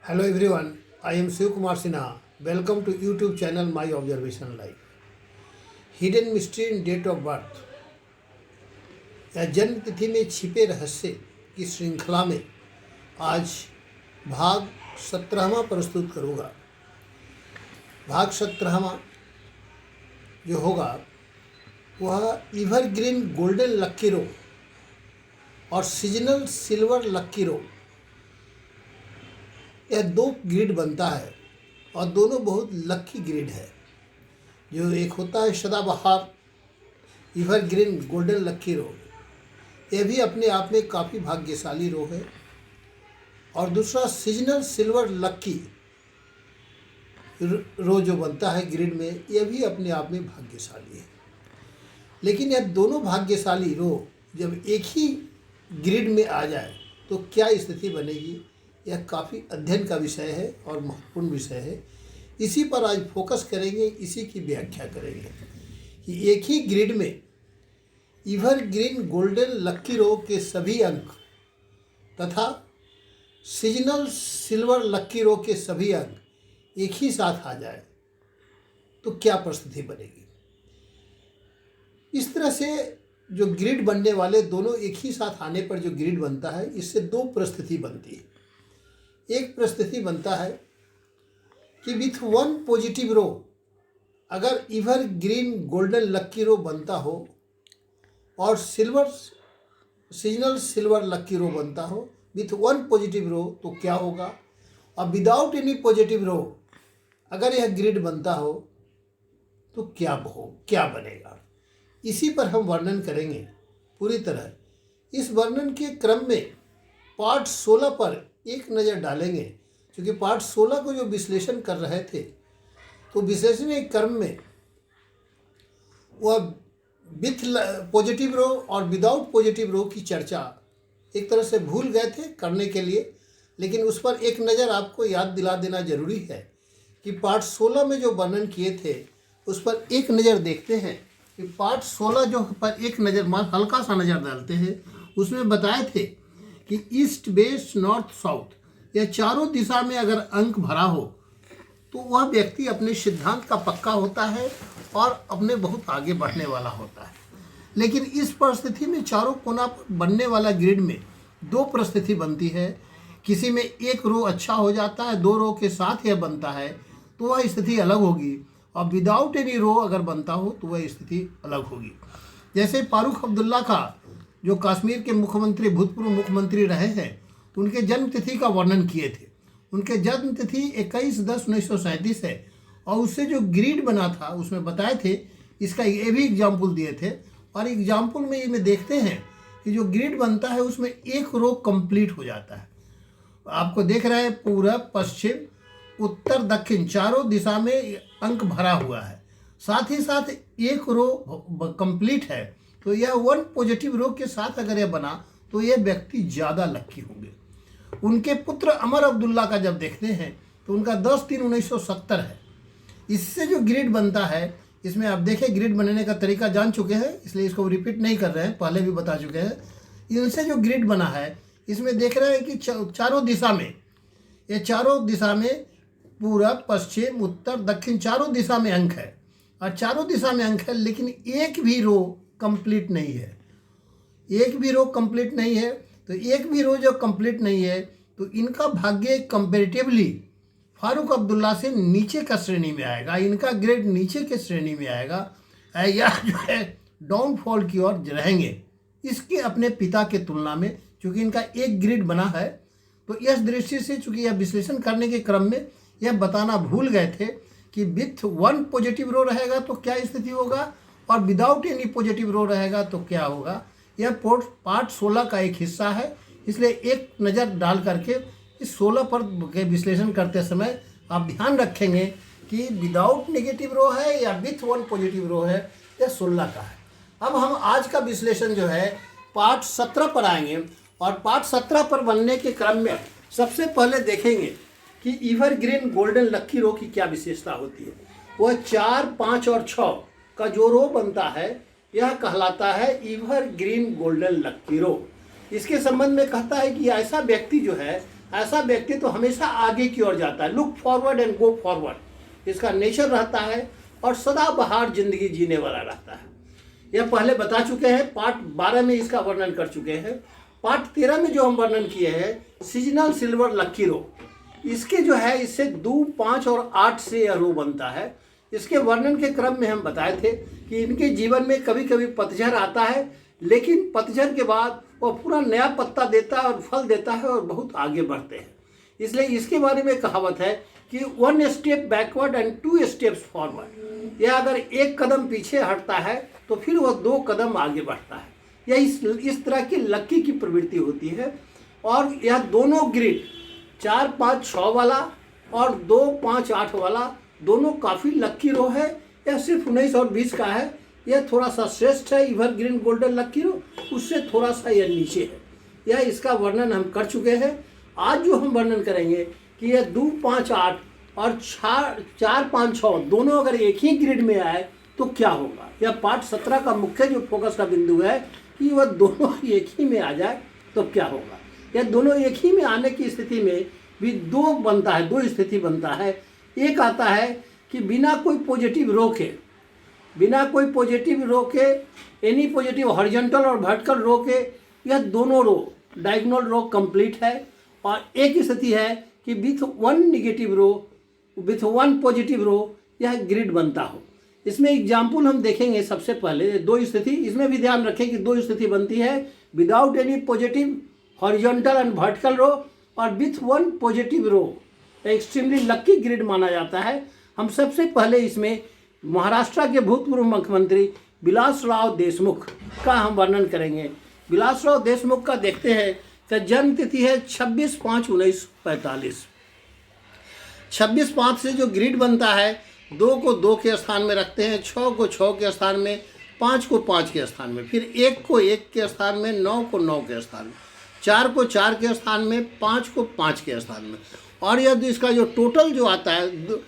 Hello everyone, I am Shiv Kumar Sinha. Welcome to YouTube channel My Observation Life. Hidden Mystery in Date of Birth या जन्म तिथि में छिपे रहस्य की श्रृंखला में आज भाग 17वां प्रस्तुत करूँगा। भाग 17वां जो होगा वह एवरग्रीन गोल्डन लक्की रो और सीजनल सिल्वर लक्की रो, यह दो ग्रिड बनता है और दोनों बहुत लक्की ग्रिड है। जो एक होता है सदाबहार एवरग्रीन गोल्डन लक्की रो, यह भी अपने आप में काफ़ी भाग्यशाली रो है, और दूसरा सीजनल सिल्वर लक्की रो जो बनता है ग्रिड में, यह भी अपने आप में भाग्यशाली है। लेकिन यह दोनों भाग्यशाली रो जब एक ही ग्रिड में आ जाए तो क्या स्थिति बनेगी, यह काफ़ी अध्ययन का विषय है और महत्वपूर्ण विषय है। इसी पर आज फोकस करेंगे, इसी की व्याख्या करेंगे कि एक ही ग्रिड में एवरग्रीन गोल्डन लक्की रो के सभी अंक तथा सीजनल सिल्वर लक्की रो के सभी अंक एक ही साथ आ जाए तो क्या परिस्थिति बनेगी। इस तरह से जो ग्रिड बनने वाले दोनों एक ही साथ आने पर जो ग्रिड बनता है, इससे दो परिस्थिति बनती है। एक परिस्थिति बनता है कि विथ वन पॉजिटिव रो, अगर एवरग्रीन गोल्डन लक्की रो बनता हो और सीजनल सिल्वर लक्की रो बनता हो विथ वन पॉजिटिव रो, तो क्या होगा। और विदाउट एनी पॉजिटिव रो अगर यह ग्रिड बनता हो तो क्या बनेगा। इसी पर हम वर्णन करेंगे पूरी तरह। इस वर्णन के क्रम में पार्ट 16 पर एक नज़र डालेंगे, क्योंकि पार्ट 16 को जो विश्लेषण कर रहे थे तो विश्लेषण के क्रम में वह विथ पॉजिटिव रो और विदाउट पॉजिटिव रो की चर्चा एक तरह से भूल गए थे करने के लिए। लेकिन उस पर एक नज़र आपको याद दिला देना जरूरी है कि पार्ट 16 में जो वर्णन किए थे उस पर एक नज़र देखते हैं कि पार्ट 16 जो पर एक नज़र हल्का सा नज़र डालते हैं, उसमें बताए थे कि ईस्ट वेस्ट नॉर्थ साउथ यह चारों दिशा में अगर अंक भरा हो तो वह व्यक्ति अपने सिद्धांत का पक्का होता है और अपने बहुत आगे बढ़ने वाला होता है। लेकिन इस परिस्थिति में चारों कोना पर बनने वाला ग्रिड में दो परिस्थिति बनती है। किसी में एक रो अच्छा हो जाता है, दो रो के साथ यह बनता है तो वह स्थिति अलग होगी, और विदाउट एनी रो अगर बनता हो तो वह स्थिति अलग होगी। जैसे फारूक अब्दुल्ला का जो कश्मीर के मुख्यमंत्री भूतपूर्व मुख्यमंत्री रहे हैं, उनके जन्म तिथि का वर्णन किए थे। उनके जन्म तिथि 21/10/1937 है, और उससे जो ग्रिड बना था उसमें बताए थे, इसका ये भी एग्जाम्पल दिए थे। और एग्जाम्पल में ये में देखते हैं कि जो ग्रिड बनता है उसमें एक रो कंप्लीट हो जाता है। आपको देख रहे हैं पूरब पश्चिम उत्तर दक्षिण चारों दिशा में अंक भरा हुआ है, साथ ही साथ एक रो कंप्लीट है। तो यह वन पॉजिटिव रो के साथ अगर यह बना तो यह व्यक्ति ज़्यादा लक्की होंगे। उनके पुत्र अमर अब्दुल्ला का जब देखते हैं तो उनका 10/3/1970 है। इससे जो ग्रिड बनता है, इसमें आप देखें ग्रिड बनने का तरीका जान चुके हैं, इसलिए इसको रिपीट नहीं कर रहे हैं, पहले भी बता चुके हैं। इनसे जो ग्रिड बना है इसमें देख रहे हैं कि चारों दिशा में, ये चारों दिशा में पूरब पश्चिम उत्तर दक्षिण चारों दिशा में अंक है, और चारों दिशा में अंक है, लेकिन एक भी रो कंप्लीट नहीं है। एक भी रो कंप्लीट नहीं है, तो एक भी रो जो कंप्लीट नहीं है तो इनका भाग्य कंपेरेटिवली फारूक अब्दुल्ला से नीचे का श्रेणी में आएगा, इनका ग्रेड नीचे के श्रेणी में आएगा, या जो है डाउनफॉल की ओर रहेंगे इसके अपने पिता के तुलना में। चूँकि इनका एक ग्रिड बना है तो इस दृष्टि से, चूँकि यह विश्लेषण करने के क्रम में यह बताना भूल गए थे कि विथ वन पॉजिटिव रो रहेगा तो क्या स्थिति होगा, और विदाउट एनी पॉजिटिव रो रहेगा तो क्या होगा। यह पार्ट 16 का एक हिस्सा है, इसलिए एक नज़र डाल करके इस 16 पर के विश्लेषण करते समय आप ध्यान रखेंगे कि विदाउट नेगेटिव रो है या विथ वन पॉजिटिव रो है, यह 16 का है। अब हम आज का विश्लेषण जो है पार्ट 17 पर आएंगे, और पार्ट 17 पर बनने के क्रम में सबसे पहले देखेंगे कि एवरग्रीन गोल्डन लक्की रो की क्या विशेषता होती है। वह 4, 5 और 6 का जो रो बनता है यह कहलाता है एवरग्रीन गोल्डन लक्की रो। इसके संबंध में कहता है कि ऐसा व्यक्ति जो है ऐसा व्यक्ति तो हमेशा आगे की ओर जाता है, look forward and go forward इसका नेचर रहता है, और सदाबहार जिंदगी जीने वाला रहता है। यह पहले बता चुके हैं, पार्ट 12 में इसका वर्णन कर चुके हैं। पार्ट 13 में जो हम वर्णन किए हैं सीजनल सिल्वर लक्की रो, इसके जो है इससे 2, 5 और 8 से यह रो बनता है। इसके वर्णन के क्रम में हम बताए थे कि इनके जीवन में कभी कभी पतझड़ आता है, लेकिन पतझड़ के बाद वह पूरा नया पत्ता देता है और फल देता है और बहुत आगे बढ़ते हैं। इसलिए इसके बारे में कहावत है कि 1 step backward and 2 steps forward. यह अगर 1 कदम पीछे हटता है तो फिर वह 2 कदम आगे बढ़ता है। यह इस तरह की लक्की की प्रवृत्ति होती है। और यह दोनों ग्रिड 4, 5, 6 वाला और 2, 5, 8 वाला दोनों काफ़ी लक्की रो है। यह सिर्फ 19 और 20 का है। यह थोड़ा सा श्रेष्ठ है एवरग्रीन गोल्डन लक्की रो, उससे थोड़ा सा यह नीचे है। यह इसका वर्णन हम कर चुके हैं। आज जो हम वर्णन करेंगे कि यह 2, 5, 8 और 4, 5, 6 दोनों अगर एक ही ग्रिड में आए तो क्या होगा। यह पार्ट 17 का मुख्य जो फोकस का बिंदु है कि वह दोनों एक ही में आ जाए तो क्या होगा। यह दोनों एक ही में आने की स्थिति में भी 2 बनता है, 2 स्थिति बनता है। एक आता है कि बिना कोई पॉजिटिव रो के एनी पॉजिटिव हॉरिजॉन्टल और वर्टिकल रो के यह दोनों रो डायगोनल रो कंप्लीट है। और एक स्थिति है कि with 1 negative row with 1 positive row यह ग्रिड बनता हो। इसमें एग्जाम्पल हम देखेंगे। सबसे पहले 2 स्थिति, इसमें भी ध्यान रखें कि 2 स्थिति बनती है, without any positive horizontal and vertical row और with 1 positive row extremely lucky grid माना जाता है। हम सबसे पहले इसमें महाराष्ट्र के भूतपूर्व मुख्यमंत्री विलासराव देशमुख का हम वर्णन करेंगे। विलासराव देशमुख का देखते हैं कि जन्म तिथि है 26/5/1945। 26/5 से जो ग्रिड बनता है 2 को 2 के स्थान में रखते हैं, 6 को 6 के स्थान में, 5 को 5 के स्थान में, फिर 1 को 1 के स्थान में, 9 को 9 के स्थान में, 4 को 4 के स्थान में, 5 को 5 के स्थान में। और यह इसका जो टोटल जो आता है 2,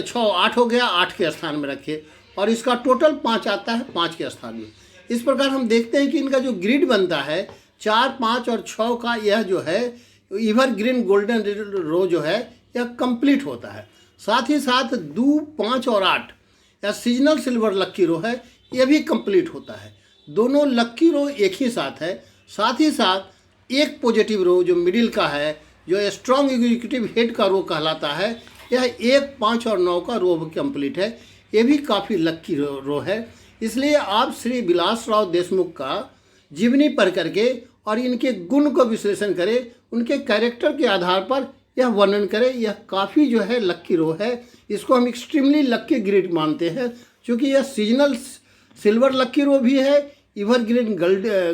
6, 8 हो गया, 8 के स्थान में रखिए, और इसका टोटल 5 आता है 5 के स्थान में। इस प्रकार हम देखते हैं कि इनका जो ग्रिड बनता है 4, 5 और 6 का, यह जो है एवरग्रीन गोल्डन रो जो है यह कंप्लीट होता है। साथ ही साथ 2, 5 और 8 यह सीजनल सिल्वर लक्की रो है, यह भी कंप्लीट होता है। दोनों लक्की रो एक ही साथ है। साथ ही साथ एक पॉजिटिव रो जो मिडिल का है, जो स्ट्रॉन्ग एग्जीक्यूटिव हेड का रो कहलाता है, यह 1, 5 और 9 का रो कंप्लीट है। ये भी काफ़ी लक्की रो है। इसलिए आप श्री विलासराव देशमुख का जीवनी पढ़ करके और इनके गुण को विश्लेषण करें, उनके कैरेक्टर के आधार पर यह वर्णन करें। यह काफ़ी जो है लक्की रो है। इसको हम एक्सट्रीमली लक्की ग्रिड मानते हैं, क्योंकि यह सीजनल सिल्वर लक्की रो भी है, एवरग्रीन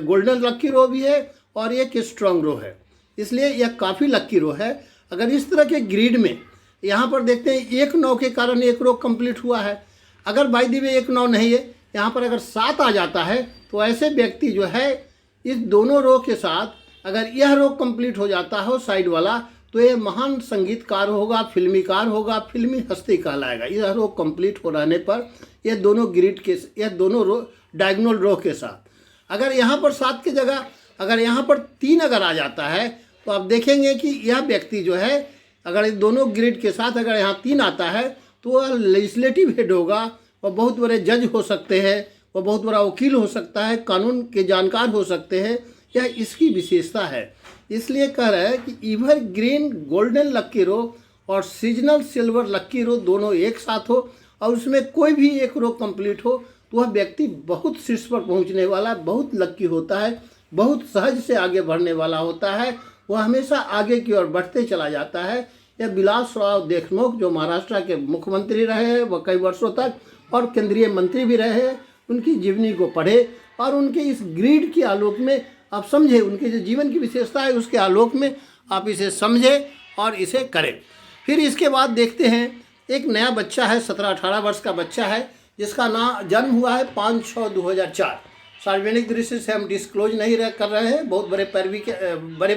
गोल्डन लक्की रो भी है और एक स्ट्रॉन्ग रो है। इसलिए यह काफ़ी लक्की रो है। अगर इस तरह के ग्रिड में यहाँ पर देखते हैं 1 9 के कारण 1 रो कंप्लीट हुआ है। अगर बाय द वे 1 9 नहीं है, यहाँ पर अगर 7 आ जाता है तो ऐसे व्यक्ति जो है इस दोनों रो के साथ अगर यह रो कंप्लीट हो जाता हो साइड वाला, तो ये महान संगीतकार होगा, फिल्मीकार होगा, फिल्मी हस्ती कहलाएगा। यह रो कंप्लीट हो रहने पर यह दोनों ग्रिड के, यह दोनों रो डायगोनल रो के साथ, अगर यहाँ पर 7 की जगह अगर यहाँ पर 3 अगर आ जाता है तो आप देखेंगे कि यह व्यक्ति जो है अगर इस दोनों ग्रिड के साथ अगर यहाँ 3 आता है तो वह लेजिस्लेटिव हेड होगा, वह बहुत बड़े जज हो सकते हैं, वह बहुत बड़ा वकील हो सकता है, कानून के जानकार हो सकते हैं। यह इसकी विशेषता है। इसलिए कह रहे हैं कि एवरग्रीन गोल्डन लक्की रो और सीजनल सिल्वर लक्की रो दोनों एक साथ हो और उसमें कोई भी एक रो कंप्लीट हो तो वह व्यक्ति बहुत शीर्ष पर पहुंचने वाला, बहुत लक्की होता है, बहुत सहज से आगे बढ़ने वाला होता है। वह हमेशा आगे की ओर बढ़ते चला जाता है। यह विलासराव देशमुख जो महाराष्ट्र के मुख्यमंत्री रहे हैं वह कई वर्षों तक और केंद्रीय मंत्री भी रहे हैं, उनकी जीवनी को पढ़े और उनके इस ग्रिड के आलोक में आप समझे, उनके जो जीवन की विशेषता है उसके आलोक में आप इसे समझें और इसे करें। फिर इसके बाद देखते हैं एक नया बच्चा है, 17-18 वर्ष का बच्चा है, जिसका नाम जन्म हुआ है 5/6/2004। सार्वजनिक दृष्टि से हम डिस्क्लोज नहीं कर रहे हैं, बहुत बड़े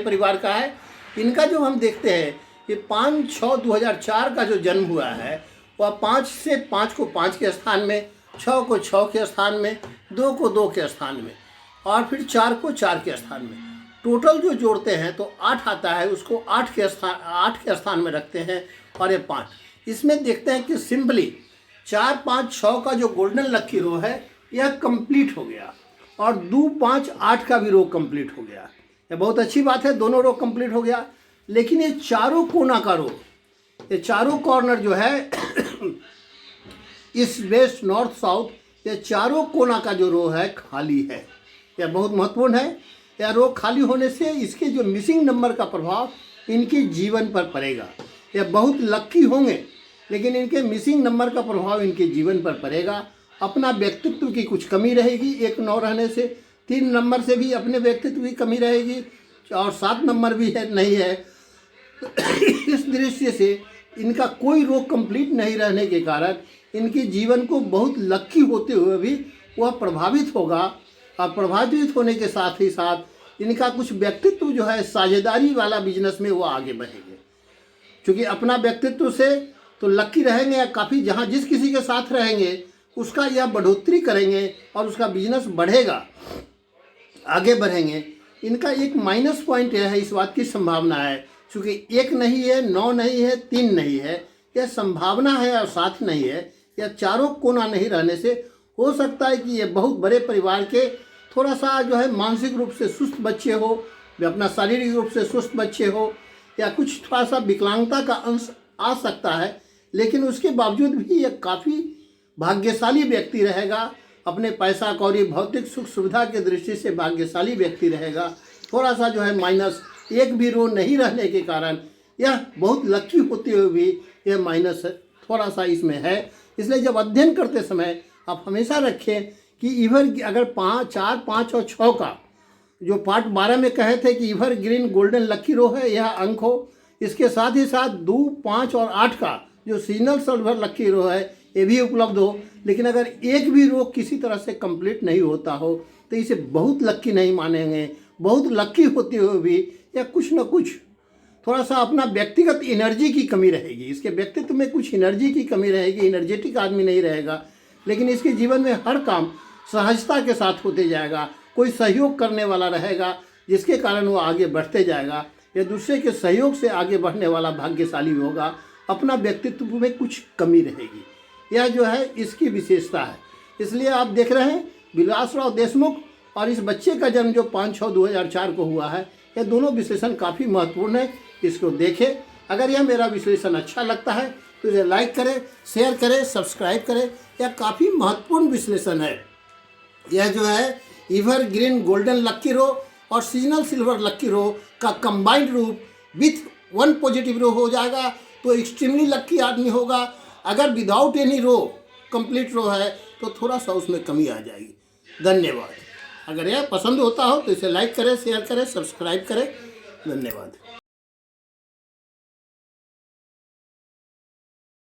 परिवार का है। इनका जो हम देखते हैं कि 5/6/2004 का जो जन्म हुआ है वह 5 को 5 के स्थान में, 6 को 6 के स्थान में, 2 को 2 के स्थान में और फिर 4 को 4 के स्थान में। टोटल जो जोड़ते हैं तो 8 आता है, उसको 8 के स्थान में रखते हैं और ये 5। इसमें देखते हैं कि सिंपली 4 5 6 का जो गोल्डन लकी रो है यह कंप्लीट हो गया और 2 5 8 का भी रो कंप्लीट हो गया। ये बहुत अच्छी बात है, दोनों रो कंप्लीट हो गया। लेकिन ये चारों कोना का रो, ये चारों कॉर्नर जो है ईस्ट वेस्ट नॉर्थ साउथ, ये चारों कोना का जो रो है खाली है। यह बहुत महत्वपूर्ण है। यह रो खाली होने से इसके जो मिसिंग नंबर का प्रभाव इनके जीवन पर पड़ेगा। यह बहुत लक्की होंगे लेकिन इनके मिसिंग नंबर का प्रभाव इनके जीवन पर पड़ेगा। अपना व्यक्तित्व की कुछ कमी रहेगी, 1 9 रहने से। 3 नंबर से भी अपने व्यक्तित्व की कमी रहेगी और 7 नंबर भी है नहीं है। इस दृश्य से इनका कोई रोग कंप्लीट नहीं रहने के कारण इनके जीवन को बहुत लक्की होते हुए भी वह प्रभावित होगा और प्रभावित होने के साथ ही साथ इनका कुछ व्यक्तित्व जो है साझेदारी वाला बिजनेस में वो आगे बढ़ेंगे। क्योंकि अपना व्यक्तित्व से तो लक्की रहेंगे या काफ़ी, जहाँ जिस किसी के साथ रहेंगे उसका यह बढ़ोतरी करेंगे और उसका बिजनेस बढ़ेगा, आगे बढ़ेंगे। इनका एक माइनस पॉइंट यह है, इस बात की संभावना है क्योंकि 1 नहीं है, 9 नहीं है, 3 नहीं है, यह संभावना है और 7 नहीं है। यह चारों कोना नहीं रहने से हो सकता है कि ये बहुत बड़े परिवार के थोड़ा सा जो है मानसिक रूप से सुस्त बच्चे हो या अपना शारीरिक रूप से सुस्त बच्चे हो या कुछ थोड़ा सा विकलांगता का अंश आ सकता है। लेकिन उसके बावजूद भी यह काफ़ी भाग्यशाली व्यक्ति रहेगा। अपने पैसा कौड़ी भौतिक सुख सुविधा के दृष्टि से भाग्यशाली व्यक्ति रहेगा। थोड़ा सा जो है माइनस, एक भी रो नहीं रहने के कारण यह बहुत लकी होते हुए भी यह माइनस थोड़ा सा इसमें है। इसलिए जब अध्ययन करते समय आप हमेशा रखें कि इवर अगर 4 5 और 6 का जो पार्ट 12 में कहे थे कि इवर ग्रीन गोल्डन लकी रो है, यह अंक हो। इसके साथ ही साथ 2 5 और 8 का जो सीजनल सिल्वर लकी रो है ये भी उपलब्ध हो। लेकिन अगर एक भी रो किसी तरह से कंप्लीट नहीं होता हो तो इसे बहुत लक्की नहीं मानेंगे। बहुत लक्की होते हुए भी या कुछ न कुछ थोड़ा सा अपना व्यक्तिगत एनर्जी की कमी रहेगी। इसके व्यक्तित्व में कुछ एनर्जी की कमी रहेगी, एनर्जेटिक आदमी नहीं रहेगा। लेकिन इसके जीवन में हर काम सहजता के साथ होते जाएगा। कोई सहयोग करने वाला रहेगा जिसके कारण वो आगे बढ़ते जाएगा। या दूसरे के सहयोग से आगे बढ़ने वाला भाग्यशाली होगा। अपना व्यक्तित्व में कुछ कमी रहेगी, यह जो है इसकी विशेषता है। इसलिए आप देख रहे हैं विलासराव देशमुख और इस बच्चे का जन्म जो 5/6/2004 को हुआ है, यह दोनों विश्लेषण काफ़ी महत्वपूर्ण है। इसको देखें। अगर यह मेरा विश्लेषण अच्छा लगता है तो इसे लाइक करें, शेयर करें, सब्सक्राइब करें। यह काफ़ी महत्वपूर्ण विश्लेषण है। यह जो है इवर ग्रीन गोल्डन लक्की रो और सीजनल सिल्वर लक्की रो का कंबाइंड रूप विथ 1 पॉजिटिव रो हो जाएगा तो एक्सट्रीमली लक्की आदमी होगा। अगर विदाउट एनी रो कंप्लीट रो है तो थोड़ा सा उसमें कमी आ जाएगी। धन्यवाद। अगर यह पसंद होता हो तो इसे लाइक करें, शेयर करें, सब्सक्राइब करें। धन्यवाद।